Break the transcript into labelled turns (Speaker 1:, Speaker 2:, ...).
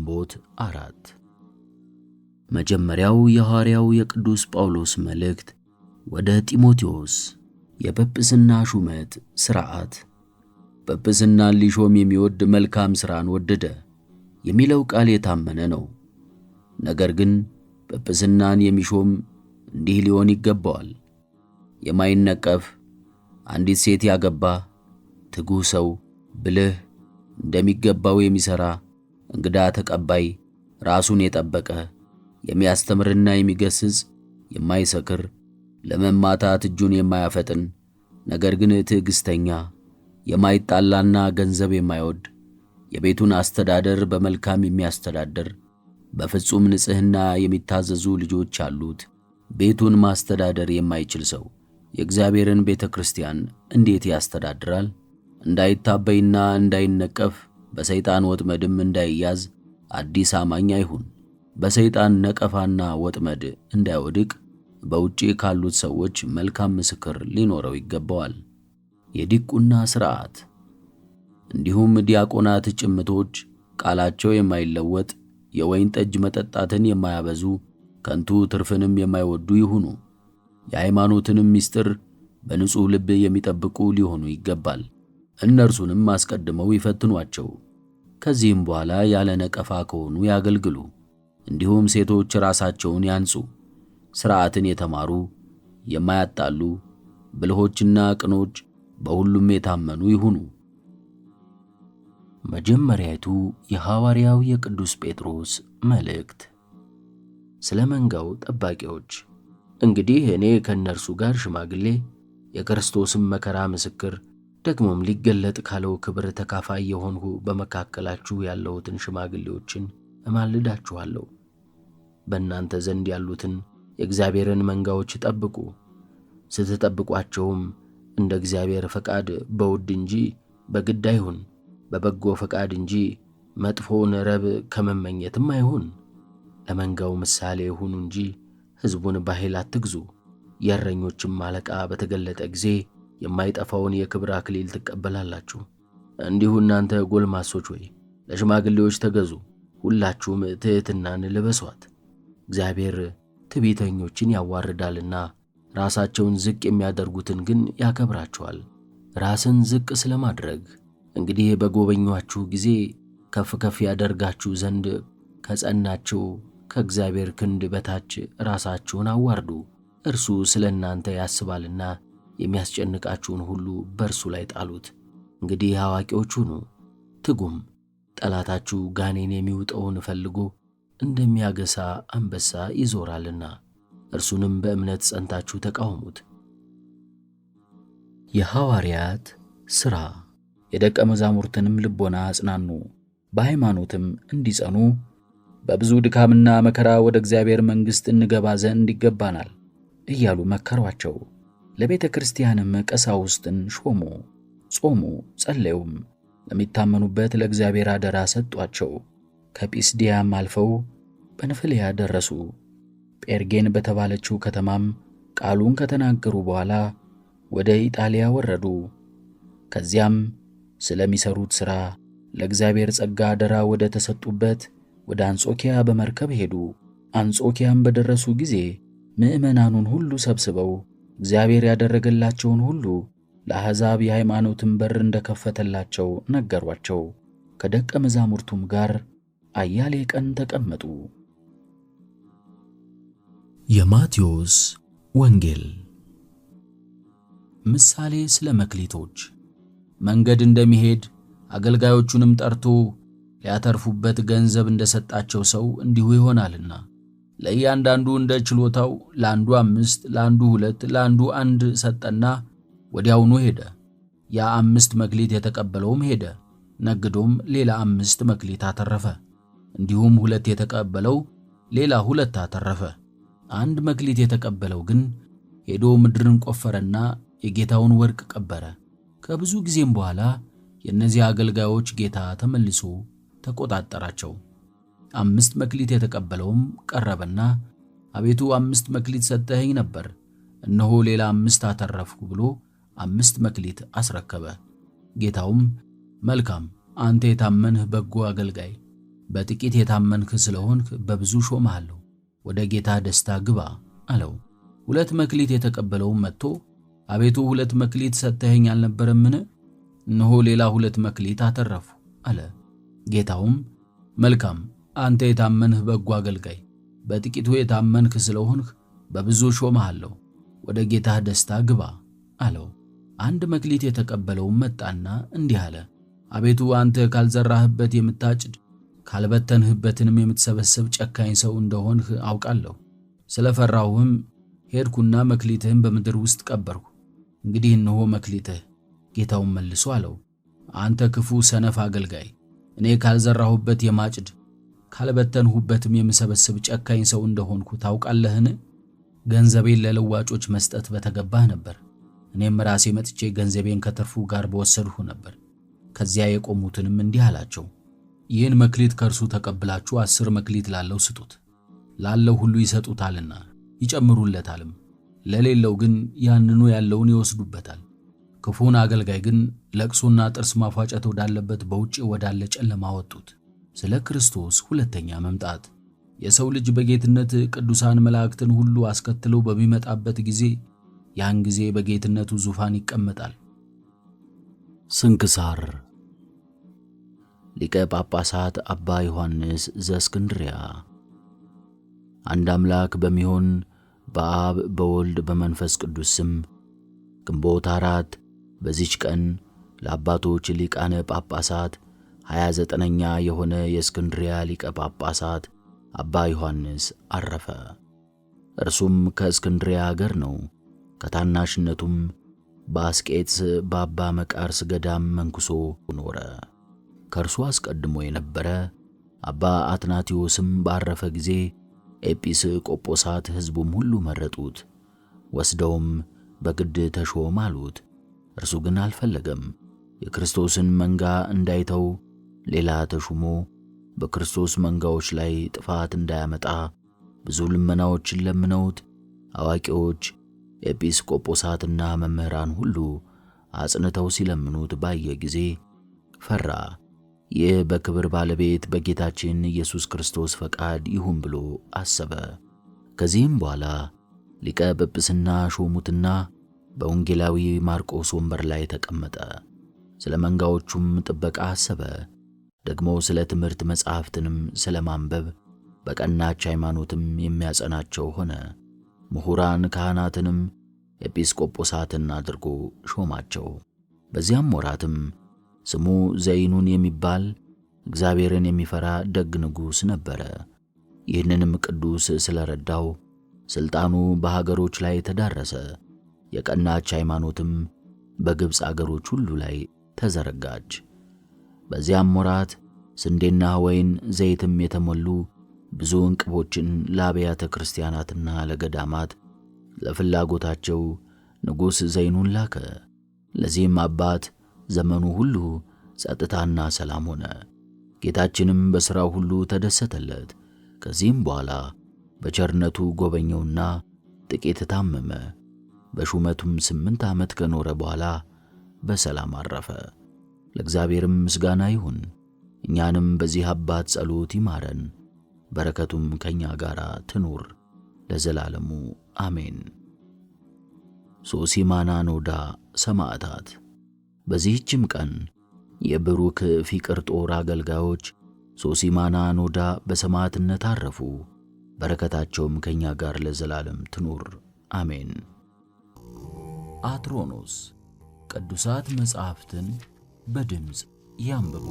Speaker 1: ግንቦት 4 መጀመሪያው የሐዋርያው የቅዱስ ጳውሎስ መልእክት ወደ ጢሞቴዎስ የጵጵስና ሹመት ሥርዓት። ጵጵስናን ሊሾም የሚወድ መልካም ሥራን ወደደ የሚለው ቃል የታመነ ነው። ነገር ግን ጵጵስናን የሚሾም እንዲህ ሊሆን ይገባዋል። የማይነቀፍ፣ አንዲት ሴት ያገባ፣ ትጉህ ሰው፣ ብልህ፣ እንደሚገባው የሚሠራ፣ እንግዳ ተቀባይ፣ ራሱን የጠበቀ፣ የሚያስተምርና የሚገስጽ፣ የማይሰክር፣ ለመማታት እጁን የማያፈጥን፣ ነገር ግን ትዕግሥተኛ፣ የማይጣላና ገንዘብ የማይወድ፣ የቤቱን አስተዳደር በመልካም የሚያስተዳድር፣ በፍጹም ንጽሕና የሚታዘዙ ልጆች አሉት። ቤቱን ማስተዳደር የማይችል ሰው የእግዚአብሔርን ቤተ ክርስቲያን እንዴት ያስተዳድራል? እንዳይታበይና እንዳይነቀፍ በሰይጣን ወጥመድም እንዳይያዝ አዲስ አማኝ አይሁን። በሰይጣን ነቀፋና ወጥመድ እንዳይወድቅ በውጪ ካሉት ሰዎች መልካም ምስክር ሊኖረው ይገባዋል። የዲቁና ሥርዓት። እንዲሁም ዲያቆናት ጭምቶች፣ ቃላቸው የማይለወጥ፣ የወይን ጠጅ መጠጣትን የማያበዙ፣ ከንቱ ትርፍንም የማይወዱ ይሁኑ። የሃይማኖትንም ምስጢር በንጹሕ ልብ የሚጠብቁ ሊሆኑ ይገባል። እነርሱንም አስቀድመው ይፈትኗቸው። ከዚህም በኋላ ያለ ነቀፋ ከሆኑ ያገልግሉ። እንዲሁም ሴቶች ራሳቸውን ያንጹ፣ ሥርዓትን የተማሩ፣ የማያጣሉ፣ ብልሆችና ቅኖች፣ በሁሉም የታመኑ ይሁኑ። መጀመሪያይቱ የሐዋርያው የቅዱስ ጴጥሮስ መልእክት። ስለ መንጋው ጠባቂዎች። እንግዲህ እኔ ከእነርሱ ጋር ሽማግሌ፣ የክርስቶስም መከራ ምስክር፣ ደግሞም ሊገለጥ ካለው ክብር ተካፋይ የሆንሁ በመካከላችሁ ያለሁትን ሽማግሌዎችን እማልዳችኋለሁ። በእናንተ ዘንድ ያሉትን የእግዚአብሔርን መንጋዎች ጠብቁ። ስትጠብቋቸውም እንደ እግዚአብሔር ፈቃድ በውድ እንጂ በግድ አይሁን፣ በበጎ ፈቃድ እንጂ መጥፎውን ረብ ከመመኘትም አይሁን። ለመንጋው ምሳሌ ሁኑ እንጂ ሕዝቡን በኃይል አትግዙ። የእረኞችም አለቃ በተገለጠ ጊዜ የማይጠፋውን የክብር አክሊል ትቀበላላችሁ። እንዲሁ እናንተ ጎልማሶች ሆይ ለሽማግሌዎች ተገዙ፣ ሁላችሁም ትሕትናን ልበሷት። እግዚአብሔር ትዕቢተኞችን ያዋርዳልና ራሳቸውን ዝቅ የሚያደርጉትን ግን ያከብራቸዋል። ራስን ዝቅ ስለማድረግ እንግዲህ በጎበኟችሁ ጊዜ ከፍ ከፍ ያደርጋችሁ ዘንድ ከጸናችሁ ከእግዚአብሔር ክንድ በታች ራሳችሁን አዋርዱ። እርሱ ስለ እናንተ ያስባልና የሚያስጨንቃችሁን ሁሉ በእርሱ ላይ ጣሉት። እንግዲህ አዋቂዎች ሁኑ፣ ትጉም። ጠላታችሁ ጋኔን የሚውጠውን ፈልጎ እንደሚያገሳ አንበሳ ይዞራልና እርሱንም በእምነት ጸንታችሁ ተቃወሙት። የሐዋርያት ሥራ። የደቀ መዛሙርትንም ልቦና አጽናኑ፣ በሃይማኖትም እንዲጸኑ በብዙ ድካምና መከራ ወደ እግዚአብሔር መንግሥት እንገባ ዘንድ ይገባናል እያሉ መከሯቸው። ለቤተ ክርስቲያንም ቀሳውስትን ሾሙ፣ ጾሙ፣ ጸለዩም። ለሚታመኑበት ለእግዚአብሔር አደራ ሰጧቸው። ከጲስድያም አልፈው በንፍልያ ደረሱ። ጴርጌን በተባለችው ከተማም ቃሉን ከተናገሩ በኋላ ወደ ኢጣሊያ ወረዱ። ከዚያም ስለሚሰሩት ሥራ ለእግዚአብሔር ጸጋ አደራ ወደ ተሰጡበት ወደ አንጾኪያ በመርከብ ሄዱ። አንጾኪያም በደረሱ ጊዜ ምዕመናኑን ሁሉ ሰብስበው እግዚአብሔር ያደረገላቸውን ሁሉ ለአሕዛብ የሃይማኖትን በር እንደከፈተላቸው ነገሯቸው። ከደቀ መዛሙርቱም ጋር አያሌ ቀን ተቀመጡ። የማቴዎስ ወንጌል። ምሳሌ ስለ መክሊቶች። መንገድ እንደሚሄድ አገልጋዮቹንም ጠርቶ ሊያተርፉበት ገንዘብ እንደሰጣቸው ሰው እንዲሁ ይሆናልና ለእያንዳንዱ እንደ ችሎታው ለአንዱ 5፣ ለአንዱ 2፣ ለአንዱ 1 ሰጠና ወዲያውኑ ሄደ። ያ 5 መክሊት የተቀበለውም ሄደ፣ ነግዶም ሌላ 5 መክሊት አተረፈ። እንዲሁም 2 የተቀበለው ሌላ 2 አተረፈ። 1 መክሊት የተቀበለው ግን ሄዶ ምድርን ቆፈረና የጌታውን ወርቅ ቀበረ። ከብዙ ጊዜም በኋላ የእነዚያ አገልጋዮች ጌታ ተመልሶ ተቆጣጠራቸው። 5 መክሊት የተቀበለውም ቀረበና አቤቱ 5 መክሊት ሰጠኸኝ ነበር፣ እነሆ ሌላ 5 አተረፍኩ ብሎ 5 መክሊት አስረከበ። ጌታውም መልካም አንተ የታመንህ በጎ አገልጋይ፣ በጥቂት የታመንክ ስለሆንክ በብዙ ሾምሃለሁ፣ ወደ ጌታ ደስታ ግባ አለው። 2 መክሊት የተቀበለውም መጥቶ አቤቱ 2 መክሊት ሰጥተኸኝ አልነበረምን? እነሆ ሌላ 2 መክሊት አተረፉ አለ። ጌታውም መልካም አንተ የታመንህ በጎ አገልጋይ፣ በጥቂቱ የታመንክ ስለሆንክ በብዙ ሾምሃለሁ፣ ወደ ጌታህ ደስታ ግባ አለው። 1 መክሊት የተቀበለውም መጣና እንዲህ አለ፣ አቤቱ አንተ ካልዘራህበት የምታጭድ ካልበተንህበትንም የምትሰበስብ ጨካኝ ሰው እንደሆንህ አውቃለሁ። ስለፈራሁህም ሄድኩና መክሊትህን በምድር ውስጥ ቀበርኩ። እንግዲህ እነሆ መክሊትህ። ጌታውም መልሶ አለው፣ አንተ ክፉ ሰነፍ አገልጋይ፣ እኔ ካልዘራሁበት የማጭድ ካልበተንሁበትም የምሰበስብ ጨካኝ ሰው እንደሆንኩ ታውቃለህን? ገንዘቤን ለለዋጮች መስጠት በተገባህ ነበር። እኔም ራሴ መጥቼ ገንዘቤን ከትርፉ ጋር በወሰድሁ ነበር። ከዚያ የቆሙትንም እንዲህ አላቸው፣ ይህን መክሊት ከእርሱ ተቀብላችሁ 10 መክሊት ላለው ስጡት። ላለው ሁሉ ይሰጡታልና ይጨምሩለታልም፣ ለሌለው ግን ያንኑ ያለውን ይወስዱበታል። ክፉን አገልጋይ ግን ለቅሶና ጥርስ ማፋጨት ወዳለበት በውጭ ወዳለ ጨለማ አወጡት። ስለ ክርስቶስ ሁለተኛ መምጣት የሰው ልጅ በጌትነት ቅዱሳን መላእክትን ሁሉ አስከትለው በሚመጣበት ጊዜ ያን ጊዜ በጌትነቱ ዙፋን ይቀመጣል። ስንክሳር ሊቀ ጳጳሳት አባ ዮሐንስ ዘእስክንድርያ። አንድ አምላክ በሚሆን በአብ በወልድ በመንፈስ ቅዱስ ስም ግንቦት 4 በዚች ቀን ለአባቶች ሊቃነ ጳጳሳት 29ኛ የሆነ የእስክንድርያ ሊቀ ጳጳሳት አባ ዮሐንስ አረፈ። እርሱም ከእስክንድርያ አገር ነው። ከታናሽነቱም በአስቄጥስ በአባ መቃርስ ገዳም መንኩሶ ኖረ። ከእርሱ አስቀድሞ የነበረ አባ አትናቴዎስም ባረፈ ጊዜ ኤጲስ ቆጶሳት ሕዝቡም ሁሉ መረጡት። ወስደውም በግድ ተሾም አሉት። እርሱ ግን አልፈለገም። የክርስቶስን መንጋ እንዳይተው ሌላ ተሹሞ በክርስቶስ መንጋዎች ላይ ጥፋት እንዳያመጣ ብዙ ልመናዎችን ለምነውት አዋቂዎች ኤጲስ ቆጶሳትና መምህራን ሁሉ አጽንተው ሲለምኑት ባየ ጊዜ ፈራ። ይህ በክብር ባለቤት በጌታችን ኢየሱስ ክርስቶስ ፈቃድ ይሁን ብሎ አሰበ። ከዚህም በኋላ ሊቀ ጵጵስና ሾሙትና በወንጌላዊ ማርቆስ ወንበር ላይ ተቀመጠ። ስለ መንጋዎቹም ጥበቃ አሰበ። ደግሞ ስለ ትምህርት መጻሕፍትንም ስለ ማንበብ በቀናች ሃይማኖትም የሚያጸናቸው ሆነ። ምሁራን ካህናትንም ኤጲስቆጶሳትን አድርጎ ሾማቸው። በዚያም ወራትም ስሙ ዘይኑን የሚባል እግዚአብሔርን የሚፈራ ደግ ንጉሥ ነበረ። ይህንንም ቅዱስ ስለረዳው ሥልጣኑ በሀገሮች ላይ ተዳረሰ። የቀናች ሃይማኖትም በግብፅ አገሮች ሁሉ ላይ ተዘረጋች። በዚያም ወራት ስንዴና ወይን ዘይትም የተሞሉ ብዙ እንቅቦችን ለአብያተ ክርስቲያናትና ለገዳማት ለፍላጎታቸው ንጉሥ ዘይኑን ላከ። ለዚህም አባት ዘመኑ ሁሉ ጸጥታና ሰላም ሆነ። ጌታችንም በሥራው ሁሉ ተደሰተለት። ከዚህም በኋላ በቸርነቱ ጎበኘውና ጥቂት ታመመ። በሹመቱም 8 ዓመት ከኖረ በኋላ በሰላም አረፈ። ለእግዚአብሔርም ምስጋና ይሁን። እኛንም በዚህ አባት ጸሎት ይማረን፣ በረከቱም ከኛ ጋር ትኑር ለዘላለሙ አሜን። ሶሲማና ኖዳ ሰማዕታት። በዚህችም ቀን የብሩክ ፊቅርጦር አገልጋዮች ሶሲማና ኖዳ በሰማዕትነት አረፉ። በረከታቸውም ከኛ ጋር ለዘላለም ትኑር አሜን። አትሮኖስ ቅዱሳት መጻሕፍትን በድምፅ ያንብቡ።